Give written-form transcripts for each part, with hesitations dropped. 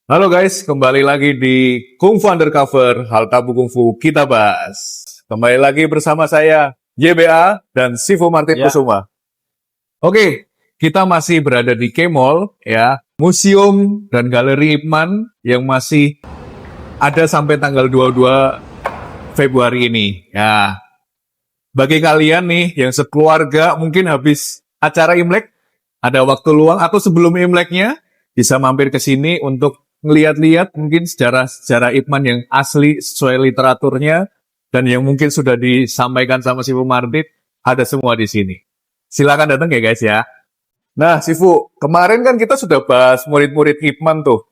Halo guys, kembali lagi di Kung Fu Undercover, hal tabu Kung Fu kita bahas. Kembali lagi bersama saya, YBA, dan Sifu Martin Ya. Kusuma. Oke, kita masih berada di K-Mall, ya, museum dan galeri Ip Man yang masih ada sampai tanggal 22 Februari ini. Ya, bagi kalian nih yang sekeluarga mungkin habis acara Imlek, ada waktu luang atau sebelum Imleknya, bisa mampir ke sini untuk ngeliat-liat mungkin sejarah Ip Man yang asli sesuai literaturnya dan yang mungkin sudah disampaikan sama Sifu Martin, ada semua di sini. Silakan datang ya guys ya. Nah Sifu, kemarin kan kita sudah bahas murid-murid Ip Man tuh,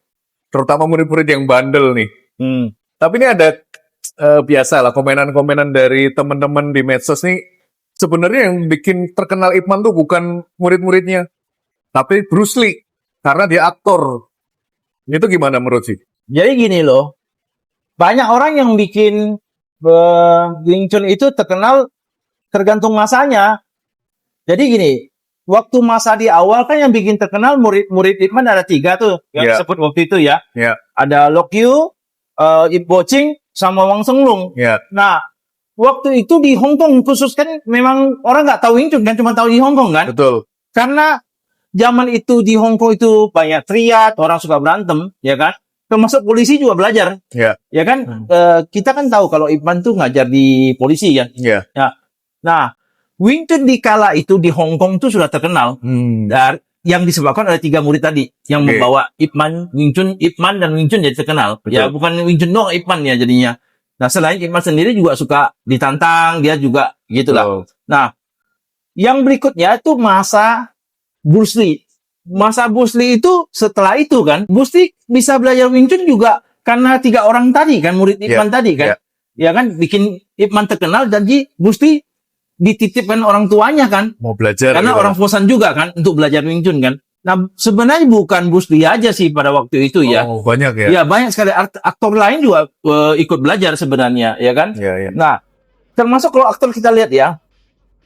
terutama murid-murid yang bandel nih. Tapi ini ada biasa lah komenan-komenan dari teman-teman di medsos nih. Sebenarnya yang bikin terkenal Ip Man tuh bukan murid-muridnya, tapi Bruce Lee karena dia aktor. Itu gimana menurut sih? Jadi gini loh, banyak orang yang bikin Wing Chun itu terkenal tergantung masanya. Jadi gini, waktu masa di awal kan yang bikin terkenal murid-murid Ip Man ada 3 tuh yang Yeah. disebut waktu itu ya. Ya, Ada Lok Yu, Ip Bo Ching, sama Wang Senglung. ya, Nah, waktu itu di Hong Kong khusus kan memang orang nggak tahu Wing Chun kan, cuma tahu di Hong Kong kan. betul. Karena zaman itu di Hong Kong itu banyak triad, orang suka berantem, ya kan? Termasuk polisi juga belajar, Ya, ya kan? Kita kan tahu kalau Ip Man tuh ngajar di polisi kan. ya. Nah, Wing Chun di kala itu di Hong Kong tuh sudah terkenal. Dan yang disebabkan oleh 3 murid tadi yang Oke. membawa Ip Man, Wing Chun, Ip Man dan Wing Chun jadi terkenal. Betul. Ya bukan Wing Chun doang, Ip Man ya jadinya. Nah, selain Ip Man sendiri juga suka ditantang, dia juga gitulah. Betul. Nah, yang berikutnya itu masa Bruce Lee. Masa Bruce Lee itu setelah itu kan, Bruce Lee bisa belajar Wing Chun juga karena 3 orang tadi kan, murid Ip Ya, Man tadi kan. Ya kan, bikin Ip Man terkenal dan Bruce Lee dititipkan orang tuanya kan. Mau belajar. Karena gitu. orang bosan juga kan untuk belajar Wing Chun kan. Nah, sebenarnya bukan Bruce Lee aja sih pada waktu itu ya. Oh, banyak ya. Ya, banyak sekali aktor lain juga ikut belajar sebenarnya, ya kan? Ya, ya. Nah, termasuk kalau aktor kita lihat ya,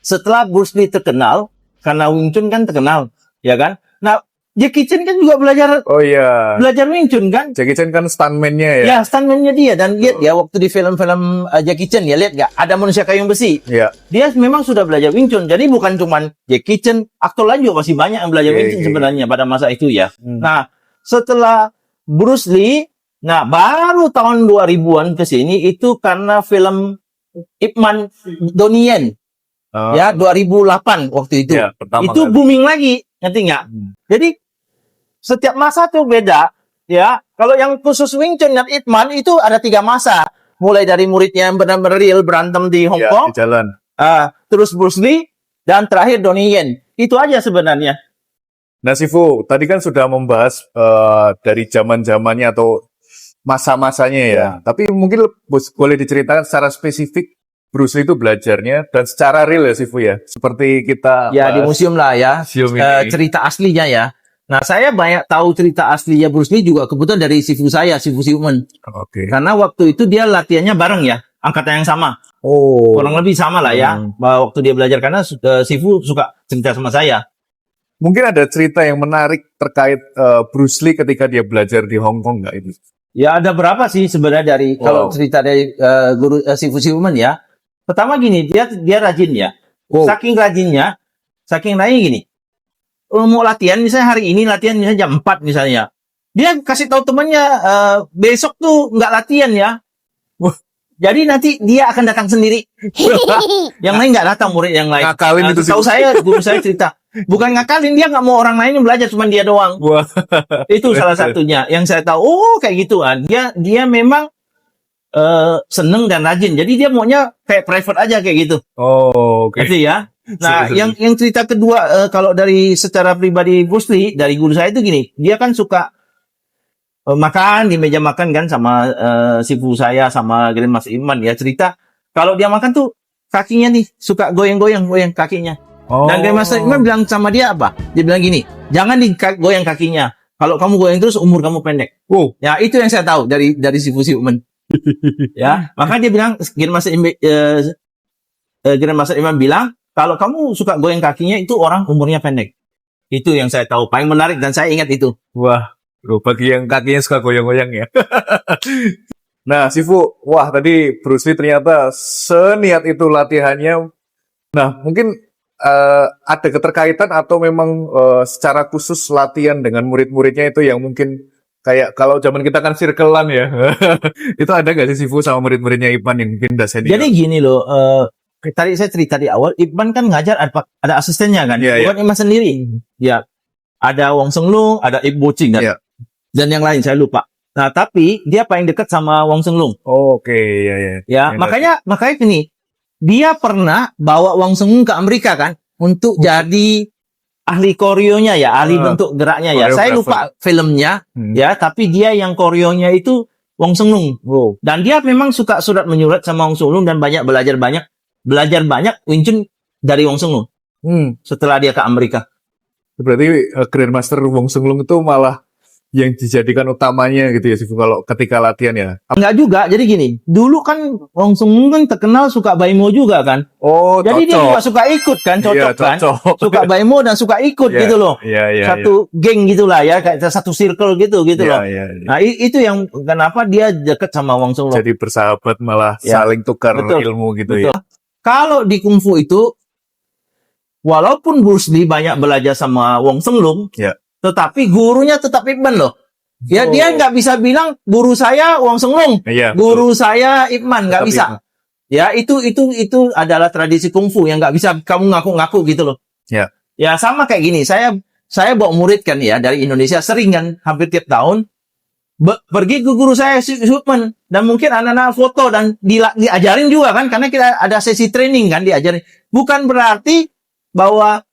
setelah Bruce Lee terkenal, karena Wing Chun kan terkenal, ya kan? Nah, Jackie Chan kan juga belajar Oh iya. Wing Chun kan? Jackie Chan kan stuntman-nya ya. Ya, stuntman-nya dia. Dan lihat ya, waktu di film-film Jackie Chan ya, lihat gak? Ada manusia kayung besi. Ya. Dia memang sudah belajar Wing Chun. Jadi bukan cuman Jackie Chan, aktor lain juga masih banyak yang belajar Wing Chun sebenarnya pada masa itu ya. Nah, setelah Bruce Lee, nah baru tahun 2000-an ke sini itu karena film Ip Man Donnie Yen. Oh, Ya, 2008 waktu itu. ya, pertama Itu kali. booming lagi, ngerti nggak? Jadi setiap masa tuh beda, ya. Kalau yang khusus Wing Chun dan Ip Man itu ada 3 masa. Mulai dari muridnya yang benar-benar real berantem di Hong Ya, Kong, di jalan. terus Bruce Lee, dan terakhir Donnie Yen. Itu aja sebenarnya. Nah, Sifu, tadi kan sudah membahas dari zaman-zamannya atau masa-masanya ya. Tapi mungkin boleh diceritakan secara spesifik Bruce Lee itu belajarnya dan secara real ya, Sifu ya. Seperti kita Ya, di bahas museum lah ya. museum ini. Cerita aslinya ya. Nah, saya banyak tahu cerita aslinya Bruce Lee juga kebetulan dari Sifu saya, Sifu Siumen. Oke. Karena waktu itu dia latihannya bareng ya, angkatan yang sama. Oh. Kurang lebih sama lah ya. Waktu dia belajar karena Sifu suka cerita sama saya. Mungkin ada cerita yang menarik terkait Bruce Lee ketika dia belajar di Hong Kong nggak itu? Ya, ada berapa sih sebenarnya dari kalau cerita dari guru Sifu Siumen ya. Pertama gini, dia rajin ya. Wow. Saking rajinnya gini. Mau latihan misalnya hari ini latihan misalnya jam 4 misalnya. Dia kasih tahu temannya besok tuh nggak latihan ya. Wah. Jadi nanti dia akan datang sendiri. Yang lain nggak datang, murid yang lain. Ngakalin itu sih. Tahu saya, guru saya cerita. Bukan ngakalin, dia nggak mau orang lain yang belajar, cuma dia doang. Wah. Itu salah satunya. Yang saya tahu, kayak gitu kan. Dia memang seneng dan rajin. Jadi dia maunya kayak private aja kayak gitu. Oh, oke. Gitu ya. Nah, Seru-seru. yang cerita kedua, kalau dari secara pribadi Bruce Lee, dari guru saya itu gini, dia kan suka makan di meja makan kan sama Sifu saya sama Grandmaster Iman ya, cerita kalau dia makan tuh kakinya nih suka goyang-goyang kakinya. Oh. Dan Grandmaster Iman bilang sama dia apa? Dia bilang gini, jangan digoyang kakinya. Kalau kamu goyang terus umur kamu pendek. Wow. Ya, itu yang saya tahu dari Sifu Iman. Ya, maka dia bilang Grandmaster Iman bilang kalau kamu suka goyang kakinya itu orang umurnya pendek. Itu yang saya tahu paling menarik dan saya ingat itu. Wah. Loh, bagi yang kakinya suka goyang-goyang ya. Nah, Sifu, wah tadi Bruce Lee ternyata seniat itu latihannya. Nah, mungkin ada keterkaitan atau memang secara khusus latihan dengan murid-muridnya itu yang mungkin kayak kalau zaman kita kan circle-an ya. Itu ada nggak sih Sifu sama murid-muridnya Ip Man yang mungkin udah senior? Jadi gini loh, tadi saya cerita di awal, Ip Man kan ngajar ada asistennya kan, Iya, bukan Ip Man sendiri. Ya, ada Wong Seng Lung, ada Ip Bo Ching kan, Iya. dan yang lain saya lupa. Nah, tapi dia paling dekat sama Wong Seng Lung. Oke, ya ya. Ya, makanya gini, dia pernah bawa Wong Seng Lung ke Amerika kan untuk jadi ahli koreonya ya, ahli bentuk geraknya ya. Saya lupa filmnya ya, tapi dia yang koreonya itu Wong Seng Lung. Dan dia memang suka surat menyurat sama Wong Seng Lung dan belajar banyak Wing Chun dari Wong Seng Lung. Setelah dia ke Amerika. Berarti Grandmaster Wong Seng Lung itu malah yang dijadikan utamanya gitu ya Sifu kalau ketika latihan ya. Enggak juga, jadi gini, dulu kan Wong Seng Lung kan terkenal suka baimo juga kan. Oh, jadi dia juga suka ikut kan, cocok kan. Suka baimo dan suka ikut gitu loh. Satu geng gitulah ya, kayak satu circle gitu loh. Nah, itu yang kenapa dia deket sama Wong Seng Lung. Jadi bersahabat malah saling tukar ilmu gitu ya. Kalau di kungfu itu walaupun Bruce Lee banyak belajar sama Wong Seng Lung, tetapi gurunya tetap Ip Man loh. Ya, dia nggak bisa bilang guru saya Wong Seng Lung, guru saya Ip Man, nggak bisa. Ya, itu adalah tradisi kungfu yang nggak bisa kamu ngaku-ngaku gitu loh. Ya, sama kayak gini. Saya bawa murid kan ya dari Indonesia, sering kan hampir tiap tahun pergi ke guru saya Ip Man, dan mungkin anak-anak foto dan diajarin juga kan, karena kita ada sesi training kan, diajarin. Bukan berarti bahwa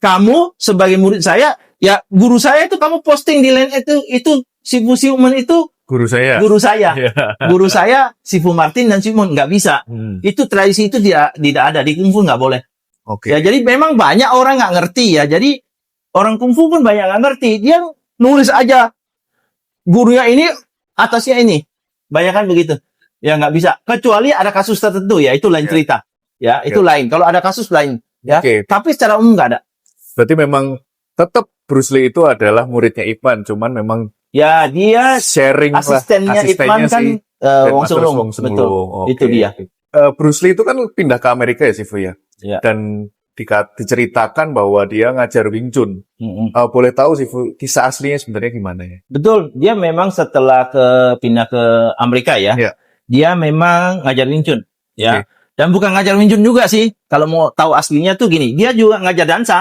kamu sebagai murid saya, ya guru saya itu kamu posting di line itu Sifu Siuman itu guru saya. Guru saya Sifu Martin dan Simon, nggak bisa. Itu tradisi itu tidak ada di kungfu, nggak boleh. Ya, jadi memang banyak orang nggak ngerti ya. Jadi orang kungfu pun banyak nggak ngerti. Dia nulis aja gurunya ini, atasnya ini. Banyak kan begitu. Ya nggak bisa. Kecuali ada kasus tertentu ya, itu lain cerita. Ya, itu lain. Kalau ada kasus lain. Ya. Tapi secara umum nggak ada. Berarti memang tetap Bruce Lee itu adalah muridnya Ip Man, cuman memang ya dia sharing asistennya Ip Man kan Wong Seng Lung. Betul. Itu dia. Bruce Lee itu kan pindah ke Amerika ya Sifu ya. Dan diceritakan bahwa dia ngajar Wing Chun. Boleh tahu Sifu kisah aslinya sebenarnya gimana ya? Betul, dia memang setelah pindah ke Amerika ya. Dia memang ngajar Wing Chun. Ya. Dan bukan ngajar Wing Chun juga sih. Kalau mau tahu aslinya tuh gini, dia juga ngajar dansa.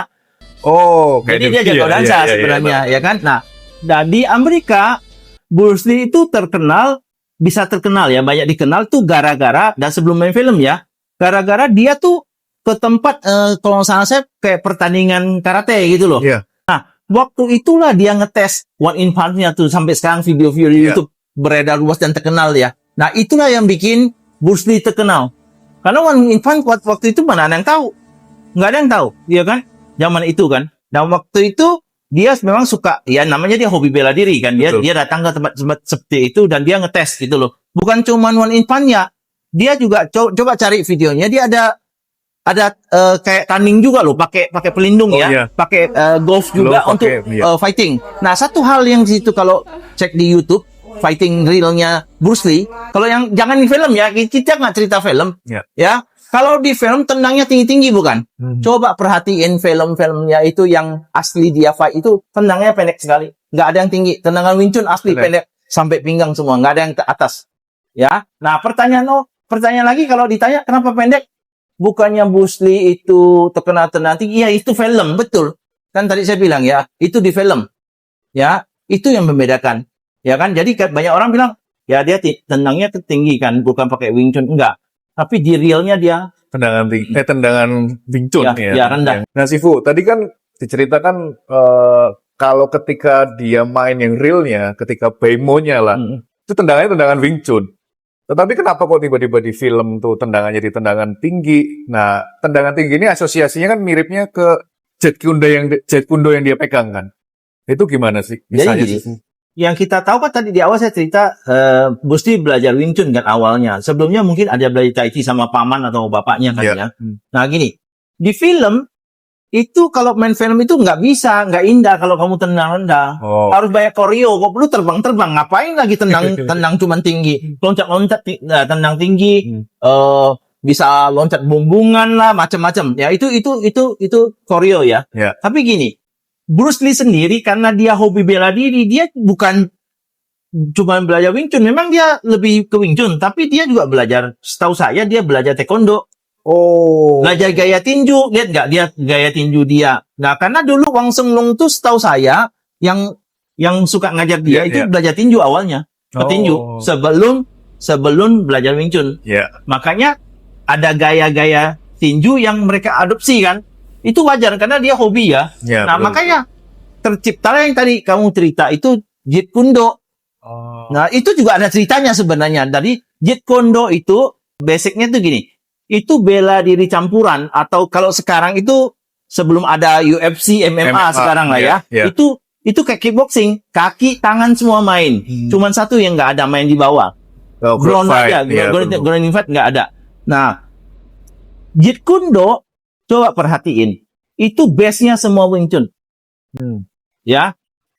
Jadi dia jago dansa sebenarnya, ya kan? Nah, dan di Amerika, Bruce Lee itu bisa terkenal ya, banyak dikenal tuh gara-gara, dan sebelum main film ya, gara-gara dia tuh ke tempat, kalau salah saya, kayak pertandingan karate gitu loh. Nah, waktu itulah dia ngetes One in Punch-nya tuh, sampai sekarang video-video di YouTube beredar luas dan terkenal ya. Nah, itulah yang bikin Bruce Lee terkenal. Karena One in Punch waktu itu mana ada yang tahu? Nggak ada yang tahu, ya kan? Zaman itu kan. Dan waktu itu dia memang suka, ya namanya dia hobi bela diri kan. Dia datang ke tempat seperti itu dan dia ngetes gitu loh. Bukan cuma One in Punch-nya. Dia juga coba cari videonya. Dia ada kayak tanding juga loh, pakai pelindung pakai golf juga untuk fighting. Nah, satu hal yang di situ kalau cek di YouTube fighting realnya Bruce Lee, kalau yang jangan di film ya, kita nggak cerita film ya. Kalau di film tendangnya tinggi-tinggi bukan? Coba perhatiin film-filmnya itu yang asli dia fight itu tendangnya pendek sekali. Nggak ada yang tinggi. Tendangan Wing Chun asli pendek sampai pinggang semua. Nggak ada yang ke atas. Ya. Nah, pertanyaan lagi kalau ditanya kenapa pendek? Bukannya Bruce Lee itu terkenal tinggi? Iya, itu film. Betul. Kan tadi saya bilang ya, itu di film. Ya, itu yang membedakan. Ya kan? Jadi banyak orang bilang, ya dia tendangnya tinggi kan, bukan pakai Wing Chun. Enggak. Tapi di realnya dia tendangan Wing Chun ya rendah. Nah, Sifu, tadi kan diceritakan kalau ketika dia main yang realnya, ketika Baimo-nya lah, itu tendangan Wing Chun. Tetapi kenapa kok tiba-tiba di film tuh tendangannya di tendangan tinggi? Nah, tendangan tinggi ini asosiasinya kan miripnya ke Jet Kundo yang dia pegang kan? Itu gimana sih? Misalnya jadi, yang kita tahu kan tadi di awal saya cerita Bruce Lee belajar Wing Chun kan awalnya. Sebelumnya mungkin ada belajar Tai Chi sama paman atau bapaknya kan ya. Nah gini, di film itu kalau main film itu nggak bisa, nggak indah kalau kamu tendang rendah. Oh. Harus banyak koreo. Kok perlu terbang-terbang? Ngapain lagi tendang cuman tinggi? Loncat-loncat, tendang tinggi. Bisa loncat bumbungan lah, macam-macam. Ya itu koreo ya. Ya. Tapi gini, Bruce Lee sendiri karena dia hobi bela diri, dia bukan cuma belajar Wing Chun. Memang dia lebih ke Wing Chun, tapi dia juga belajar. Setahu saya dia belajar taekwondo. Oh. Belajar gaya tinju, lihat nggak dia gaya tinju dia. Nah, karena dulu Wang Senglong tuh setahu saya yang suka ngajar dia itu belajar tinju awalnya, petinju sebelum belajar Wing Chun. Makanya ada gaya-gaya tinju yang mereka adopsi kan. Itu wajar karena dia hobi ya. Nah, makanya terciptalah yang tadi kamu cerita itu Jeet Kune Do. Nah, itu juga ada ceritanya sebenarnya. Dari Jeet Kune Do itu basicnya tuh gini. Itu bela diri campuran atau kalau sekarang itu sebelum ada UFC, MMA sekarang lah ya. Itu kayak kickboxing, kaki, tangan semua main. Cuman satu yang nggak ada main di bawah. Ground aja, grounding fight nggak ada. Nah, Jeet Kune Do coba perhatiin. Itu base-nya semua Wing Chun. Ya.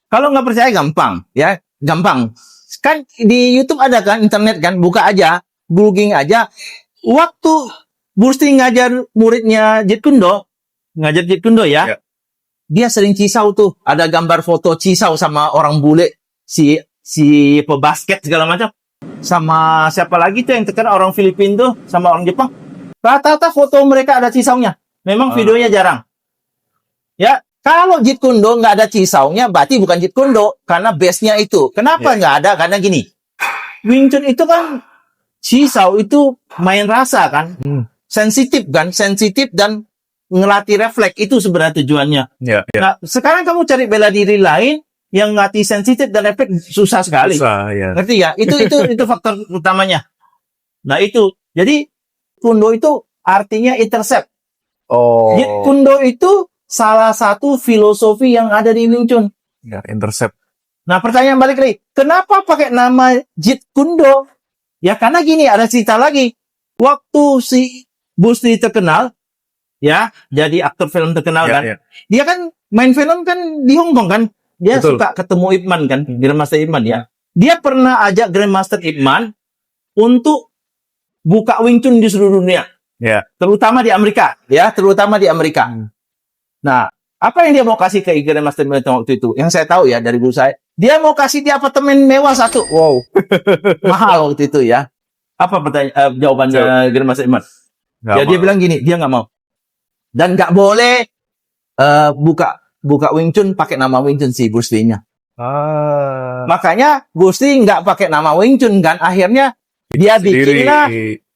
Kalau nggak percaya gampang, ya. Gampang. Kan di YouTube ada kan, internet kan, buka aja, googling aja. Waktu Bruce Lee ngajar muridnya Jeet Kune Do, ya. Dia sering cisau tuh. Ada gambar foto cisau sama orang bule, si pebasket segala macam. Sama siapa lagi tuh yang terkenal orang Filipina tuh, sama orang Jepang. Rata-rata foto mereka ada cisaunya. Memang videonya jarang. Ya, kalau Jeet Kune Do nggak ada cisaunya, berarti bukan Jeet Kune Do, karena base-nya itu. Kenapa nggak ada? Karena gini, Wing Chun itu kan cisau itu main rasa kan, sensitif dan ngelatih refleks itu sebenarnya tujuannya. Nah, sekarang kamu cari bela diri lain yang ngelatih sensitif dan refleks susah sekali. Ngerti ya? Itu faktor utamanya. Nah itu, jadi Kundo itu artinya intercept. Jeet Kune Do itu salah satu filosofi yang ada di Wing Chun. Ya, intercept. Nah pertanyaan balik lagi, kenapa pakai nama Jeet Kune Do? Ya karena gini, ada cerita lagi. Waktu si Bruce Lee terkenal, ya, jadi aktor film terkenal kan. Dia kan main film kan di Hong Kong kan. Dia suka ketemu Ip Man kan, Grandmaster Ip Man ya. Dia pernah ajak Grandmaster Ip Man untuk buka Wing Chun di seluruh dunia. Terutama di Amerika, ya, Nah, apa yang dia mau kasih ke Grandmaster Ip Man waktu itu? Yang saya tahu ya dari guru saya, dia mau kasih dia apartemen mewah satu. Wow. Mahal waktu itu ya. Apa jawabannya Grandmaster Ip Man? Ya dia bilang gini, dia nggak mau. Dan nggak boleh buka Wing Chun pakai nama Wing Chun si Bruce Lee-nya. Makanya Bruce Lee nggak pakai nama Wing Chun kan. Akhirnya dia bikinlah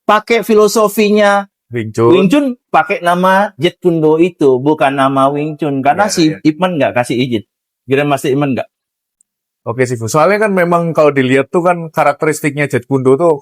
pakai filosofinya Wing Chun pakai nama Jeet Kune Do itu, bukan nama Wing Chun. Karena si Ip Man nggak kasih izin. Grandmaster Ip Man nggak. Oke sih, soalnya kan memang kalau dilihat tuh kan karakteristiknya Jeet Kune Do tuh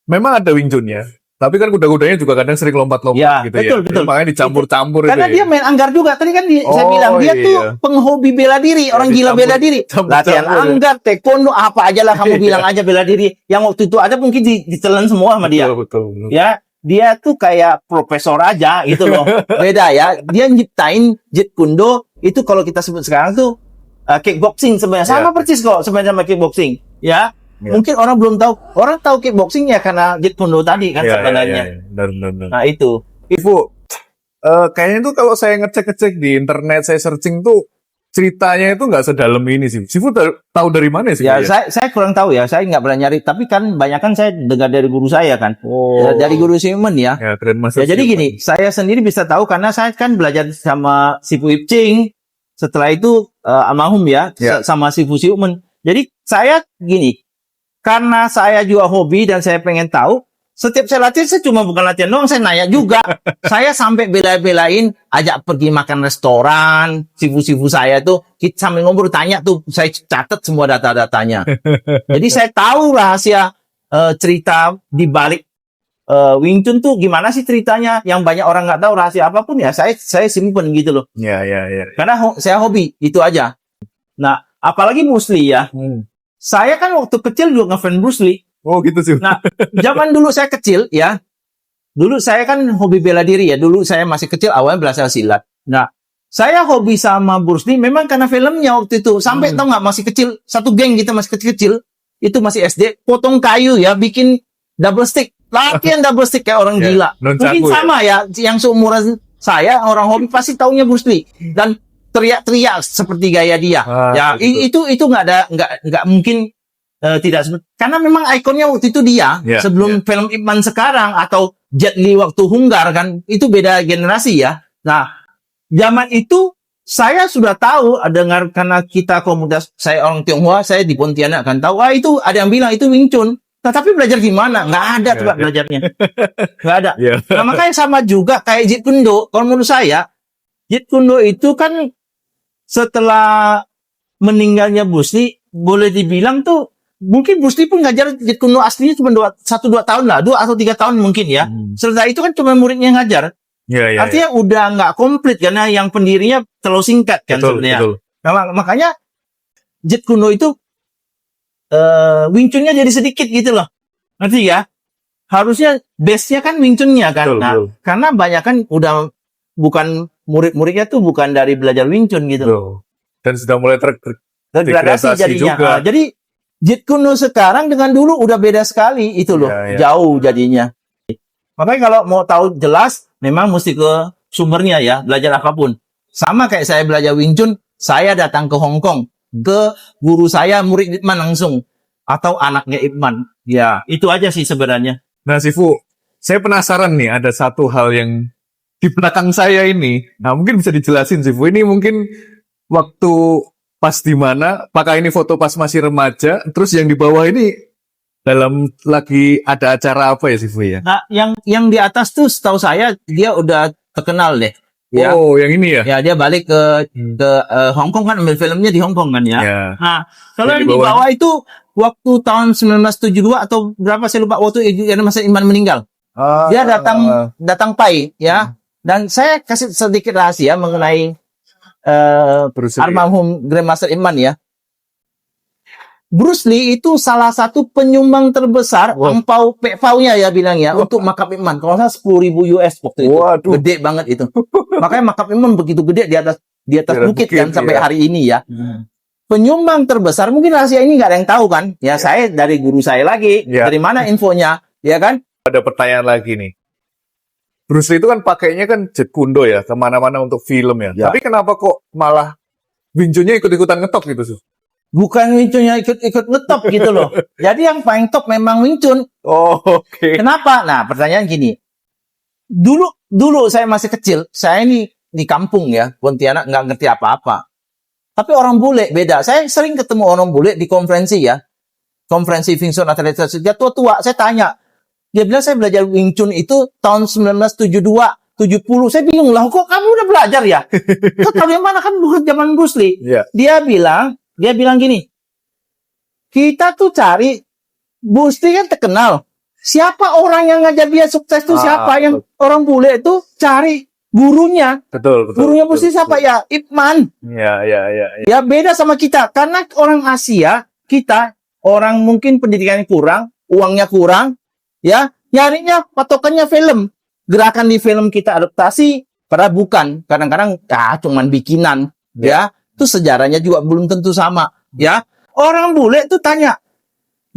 memang ada Wing Chun ya. Tapi kan kuda-kudanya juga kadang sering lompat-lompat gitu ya. Betul. Makanya dicampur-campur itu. Karena dia main anggar juga. Tadi kan saya bilang dia tuh penghobi bela diri, orang gila bela diri. Latihan anggar, taekwondo, apa aja lah kamu bilang aja bela diri. Yang waktu itu ada mungkin ditelan semua sama dia. Betul. Ya, dia tuh kayak profesor aja gitu loh. Beda ya. Dia nyiptain Jeet Kune Do itu kalau kita sebut sekarang tuh kickboxing sebenarnya. Sama persis kok sebenarnya sama kickboxing. Ya. Mungkin orang belum tahu. Orang tahu kickboxing ya karena Jeet Kune Do tadi kan sebenarnya. Benar. Nah itu. Ibu, kayaknya tuh kalau saya ngecek-ngecek di internet, saya searching tuh ceritanya itu nggak sedalam ini sih. Sifu tahu dari mana sih? Ya, saya kurang tahu ya. Saya nggak pernah nyari. Tapi kan banyak kan saya dengar dari guru saya kan. Dari guru Simon ya. Ya, jadi gini, saya sendiri bisa tahu karena saya kan belajar sama Sifu Ip Ching. Setelah itu almarhum ya, sama Sifu Siumen. Jadi saya gini. Karena saya juga hobi dan saya pengen tahu, setiap saya latihan, saya cuma bukan latihan doang, saya nanya juga. Saya sampai bela-belain, ajak pergi makan restoran, sifu-sifu saya tuh, kita sambil ngobrol, tanya tuh, saya catat semua data-datanya. Jadi saya tahu rahasia cerita di balik Wing Chun tuh gimana sih ceritanya, yang banyak orang nggak tahu rahasia apapun ya, saya simpen gitu loh. Ya. Karena saya hobi, itu aja. Nah, apalagi Bruce Lee ya. Saya kan waktu kecil juga ngefans Bruce Lee. Oh gitu sih. Nah, zaman dulu saya kecil ya, Dulu saya kan hobi bela diri ya. Dulu saya masih kecil awalnya belajar silat. Nah, saya hobi sama Bruce Lee memang karena filmnya waktu itu. Sampai tahu nggak masih kecil, satu geng kita masih kecil-kecil. Itu masih SD, potong kayu ya, bikin double stick. Latihan double stick kayak orang gila. Mungkin sama ya, yang seumuran saya, orang hobi pasti taunya Bruce Lee. Dan teriak-teriak seperti gaya dia. Ya, itu nggak mungkin tidak karena memang ikonnya waktu itu dia. Sebelum film Ip Man sekarang atau Jet Li waktu Hunggar kan, itu beda generasi ya. Nah, zaman itu saya sudah tahu dengar karena kita komunitas, saya orang Tionghoa, saya di Pontianak kan tahu, itu ada yang bilang itu Wing Chun. Nah, tapi belajar gimana? Nggak ada tempat belajarnya. Nggak ada. Nah, makanya sama juga kayak Jeet Kune Do. Kalau menurut saya, Jeet Kune Do itu kan setelah meninggalnya Bruce Lee, boleh dibilang tuh, mungkin Bruce Lee pun ngajar Jeet Kune Do aslinya cuma 1-2 tahun lah, 2 atau 3 tahun mungkin ya. Setelah itu kan cuma muridnya yang ngajar. Artinya udah nggak komplit karena yang pendirinya terlalu singkat kan sebenarnya. Nah, makanya Jeet Kune Do itu Wing Chun-nya jadi sedikit gitu loh. Ngerti ya? Harusnya base-nya kan Wing Chun-nya kan. Karena banyak kan udah bukan murid-muridnya tuh bukan dari belajar Wing Chun gitu. Dan sudah mulai terdegradasi jadinya. Juga. Jadi Jeet Kune Do sekarang dengan dulu udah beda sekali itu loh. Jauh jadinya. Makanya kalau mau tahu jelas memang mesti ke sumbernya ya, belajar apapun. Sama kayak saya belajar Wing Chun, saya datang ke Hong Kong, ke guru saya murid Ip Man langsung atau anaknya Ip Man. Ya, itu aja sih sebenarnya. Nah, Sifu, saya penasaran nih ada satu hal yang di belakang saya ini. Nah, mungkin bisa dijelasin Sifu. Ini mungkin waktu pas di mana? Apakah ini foto pas masih remaja? Terus yang di bawah ini dalam lagi ada acara apa ya Sifu ya? Nah, yang di atas tuh setahu saya dia udah terkenal deh. Ya. Oh, yang ini ya? Ya, dia balik ke Hong Kong kan, ambil filmnya di Hong Kong kan ya. Nah, kalau yang di bawah itu waktu tahun 1972 atau berapa saya lupa, waktu masa Iman meninggal. Dia datang Pai ya. Dan saya kasih sedikit rahasia mengenai almarhum Grandmaster Iman ya. Bruce Lee itu salah satu penyumbang terbesar pekpaunya ya bilangnya untuk makam Ip Man. Kalau saya 10.000 US waktu itu. Gede banget itu. Makanya makam Ip Man begitu gede di atas bukit kan sampai hari ini ya. Penyumbang terbesar, mungkin rahasia ini nggak ada yang tahu kan. Ya saya dari guru saya lagi. Dari mana infonya? Ya kan? Ada pertanyaan lagi nih. Bruce Lee itu kan pakainya kan Jeet Kune Do ya, kemana-mana untuk film ya. Tapi kenapa kok malah Wing Chun-nya ikut-ikutan ngetop gitu, Su? Bukan Wing Chun-nya ikut ngetop gitu loh. Jadi yang paling top memang Wing Chun. Kenapa? Nah, pertanyaan gini. Dulu saya masih kecil, saya ini di kampung ya, Pontianak, nggak ngerti apa-apa. Tapi orang bule beda. Saya sering ketemu orang bule di konferensi ya. Konferensi Wing Chun Athletics. Dia tua-tua, saya tanya. Dia bilang saya belajar Wing Chun itu tahun 1972, 70. Saya bingung lah, kok kamu udah belajar ya? Kok tahu yang mana kan bukan zaman Bruce Lee. Dia bilang gini, kita tuh cari, Bruce Lee kan terkenal. Siapa orang yang ngajar dia sukses tuh siapa? Yang orang bule itu cari gurunya. Betul. Gurunya Bruce Lee siapa ya? Ip Man. Ya beda sama kita. Karena orang Asia, kita, orang mungkin pendidikannya kurang, uangnya kurang, ya, nyarinya patokannya film. Gerakan di film kita adaptasi, padahal bukan. Kadang-kadang, cuman bikinan, ya. Itu sejarahnya juga belum tentu sama, ya. Orang bule tuh tanya,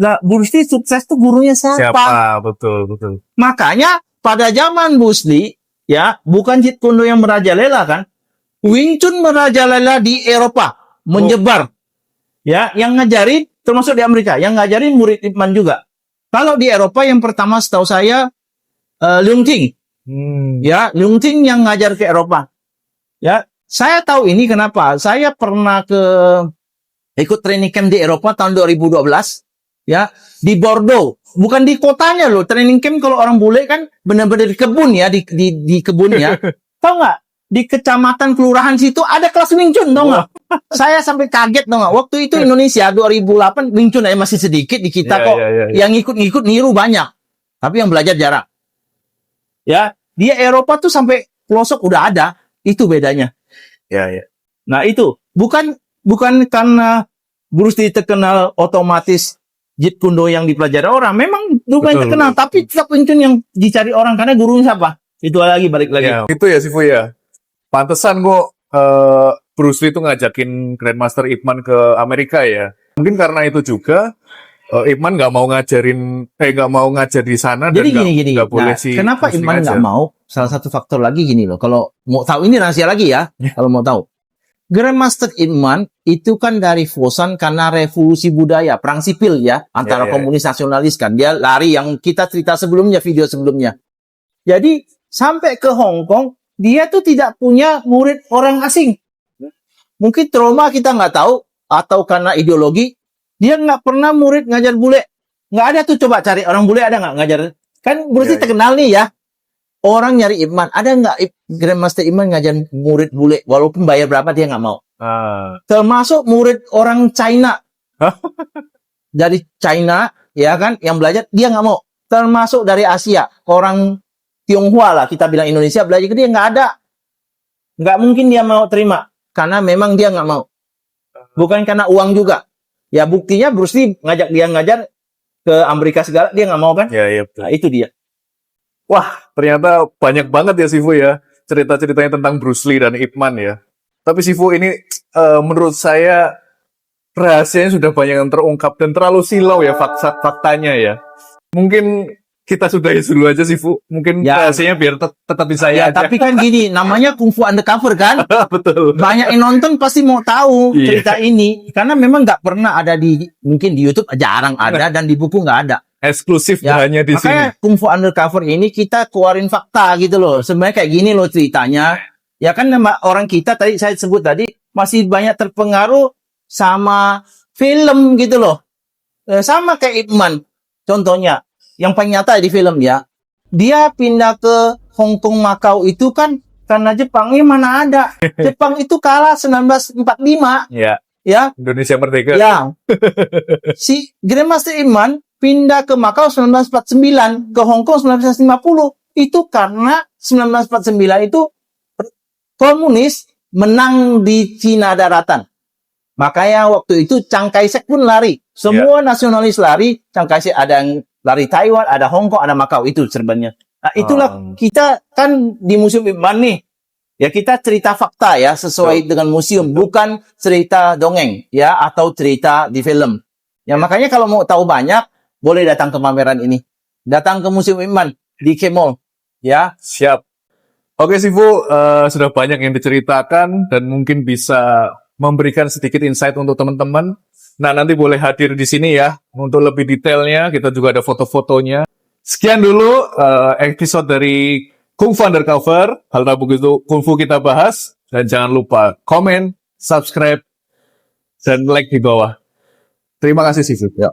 lah Bruce Lee sukses tuh gurunya siapa? Betul. Makanya pada zaman Bruce Lee, ya, bukan Jeet Kune Do yang merajalela kan, Wing Chun merajalela di Eropa, menyebar, ya, yang ngajarin termasuk di Amerika, yang ngajarin murid Ip Man juga. Kalau di Eropa yang pertama setahu saya Leung Ting, ya, Leung Ting yang ngajar ke Eropa, ya. Saya tahu ini kenapa. Saya pernah ikut training camp di Eropa tahun 2012, ya, di Bordeaux. Bukan di kotanya loh. Training camp kalau orang bule kan benar-benar di kebun ya, di kebunnya. Tahu nggak? Di kecamatan kelurahan situ ada kelas Wing Chun, tahu nggak? Saya sampai kaget, tahu nggak? Waktu itu Indonesia 2008 Wing Chun aja masih sedikit di kita kok. Yang ikut niru banyak, tapi yang belajar jarang. Ya, di Eropa tuh sampai pelosok udah ada. Itu bedanya. Nah itu bukan karena Bruce Lee terkenal otomatis Jeet Kune Do yang dipelajari orang. Memang lumayan Betul, terkenal, betul. tapi tetap Wing Chun yang dicari orang karena gurunya siapa? Itu lagi balik lagi. Ya, itu ya Sifu ya. Pantesan kok Bruce Lee itu ngajakin Grandmaster Ip Man ke Amerika ya. Mungkin karena itu juga Ip Man nggak mau nggak mau ngajar di sana Jadi dan gini. nggak boleh Nah, si kenapa Bruce Lee Iman nggak ngajar. mau? Salah satu faktor lagi gini loh. Kalau mau tahu ini rahasia lagi ya. Kalau mau tahu, Grandmaster Iman itu kan dari Fosan karena revolusi budaya, perang sipil ya antara Ya. komunis nasionalis kan. Dia lari yang kita cerita sebelumnya, video sebelumnya. Jadi sampai ke Hong Kong, dia tuh tidak punya murid orang asing. Mungkin trauma kita nggak tahu atau karena ideologi, dia nggak pernah murid ngajar bule. Nggak ada tuh, coba cari orang bule ada nggak ngajar. Kan Bruce Lee Ya. terkenal nih ya. Orang nyari Ip Man, ada nggak Grandmaster Ip Man ngajar murid bule, walaupun bayar berapa dia nggak mau. Ah, Termasuk murid orang China. Hah? Dari China, ya kan, yang belajar, dia nggak mau. Termasuk dari Asia, orang Tionghoa lah, kita bilang Indonesia, belajar ke dia, nggak ada. Nggak mungkin dia mau terima, karena memang dia nggak mau. Bukan karena uang juga. Ya buktinya Bruce Lee ngajak dia ngajar ke Amerika segala, dia nggak mau kan? ya betul. Nah itu dia. Wah, ternyata banyak banget ya Sifu ya cerita-ceritanya tentang Bruce Lee dan Ip Man ya. Tapi Sifu ini menurut saya rahasianya sudah banyak yang terungkap dan terlalu silau ya faktanya ya. Mungkin kita sudahi dulu aja Sifu. Mungkin Ya. rahasianya biar tetap di Ya saya aja. tapi kan gini, namanya Kung Fu Undercover kan? Betul. Banyak yang nonton pasti mau tahu Iya. cerita ini. Karena memang nggak pernah ada mungkin di YouTube jarang ada, dan di buku nggak ada. Eksklusif Ya, hanya di sini. makanya Kung Fu Undercover ini kita keluarin fakta gitu loh. Sebenarnya kayak gini loh ceritanya. Ya kan nama orang kita tadi saya sebut tadi masih banyak terpengaruh sama film gitu loh. Sama kayak Ip Man. Contohnya, yang paling nyata di film ya. Dia pindah ke Hong Kong, Macau itu kan karena Jepangnya mana ada. Jepang itu kalah 1945 Ya, ya. Indonesia Merdeka. Ya. Si Grandmaster Ip Man pindah ke Macau 1949, ke Hong Kong 1950. Itu karena 1949 itu komunis menang di Cina daratan. Makanya waktu itu Chiang Kai-shek pun lari. Semua nasionalis lari. Chiang Kai-shek ada yang lari Taiwan, ada Hong Kong, ada Macau. Itu serbannya. Nah, itulah kita kan di Museum Ip Man nih. Ya kita cerita fakta ya sesuai dengan museum, bukan cerita dongeng ya atau cerita di film. Ya makanya kalau mau tahu banyak boleh datang ke pameran ini. Datang ke Museum Ip Man di K-Mall ya. Siap. Oke Sifu, sudah banyak yang diceritakan dan mungkin bisa memberikan sedikit insight untuk teman-teman. Nah, nanti boleh hadir di sini ya untuk lebih detailnya. Kita juga ada foto-fotonya. Sekian dulu episode dari Kung Fu Undercover. Hal tabu itu Kung Fu kita bahas. Dan jangan lupa komen, subscribe, dan like di bawah. Terima kasih Sifu. Ya.